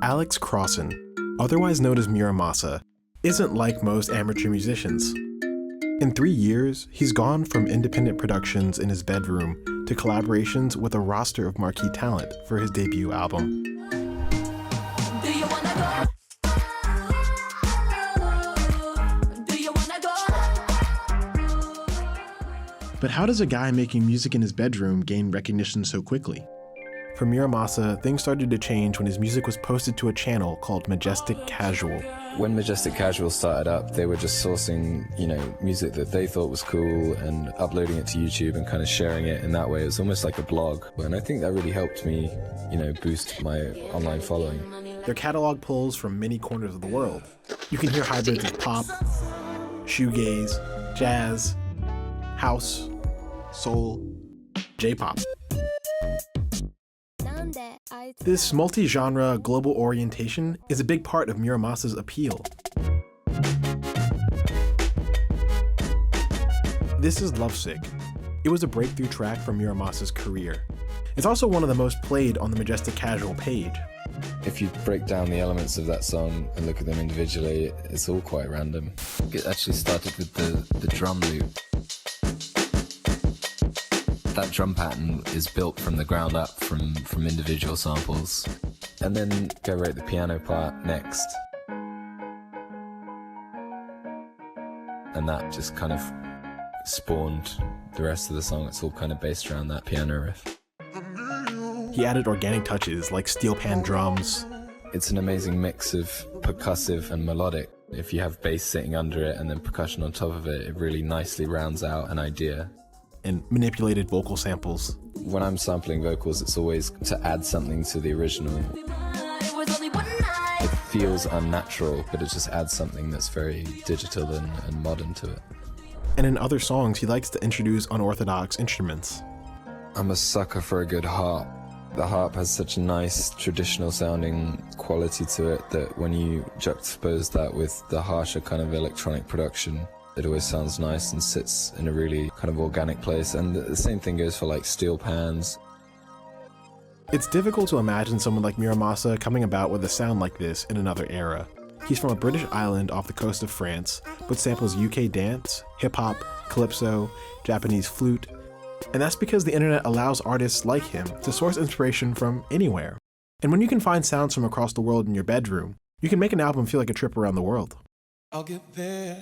Alex Crossan, otherwise known as Mura Masa, isn't like most amateur musicians. In 3 years, he's gone from independent productions in his bedroom to collaborations with a roster of marquee talent for his debut album. But how does a guy making music in his bedroom gain recognition so quickly? For Mura Masa, things started to change when his music was posted to a channel called Majestic Casual. When Majestic Casual started up, they were just sourcing, music that they thought was cool and uploading it to YouTube and kind of sharing it in that way. It was almost like a blog. And I think that really helped me, boost my online following. Their catalog pulls from many corners of the world. You can hear hybrids of pop, shoegaze, jazz, house, soul, J-pop. This multi-genre global orientation is a big part of Mura Masa's appeal. This is Lovesick. It was a breakthrough track from Mura Masa's career. It's also one of the most played on the Majestic Casual page. If you break down the elements of that song and look at them individually, it's all quite random. It actually started with the drum loop. That drum pattern is built from the ground up from individual samples. And then go write the piano part next. And that just kind of spawned the rest of the song. It's all kind of based around that piano riff. He added organic touches like steel pan drums. It's an amazing mix of percussive and melodic. If you have bass sitting under it and then percussion on top of it, it really nicely rounds out an idea. And manipulated vocal samples. When I'm sampling vocals, it's always to add something to the original. It feels unnatural, but it just adds something that's very digital and modern to it. And in other songs, he likes to introduce unorthodox instruments. I'm a sucker for a good harp. The harp has such a nice traditional sounding quality to it that when you juxtapose that with the harsher kind of electronic production, it always sounds nice and sits in a really kind of organic place. And the same thing goes for like steel pans. It's difficult to imagine someone like Mura Masa coming about with a sound like this in another era. He's from a British island off the coast of France, but samples UK dance, hip-hop, calypso, Japanese flute. And that's because the internet allows artists like him to source inspiration from anywhere. And when you can find sounds from across the world in your bedroom, you can make an album feel like a trip around the world. I'll get there.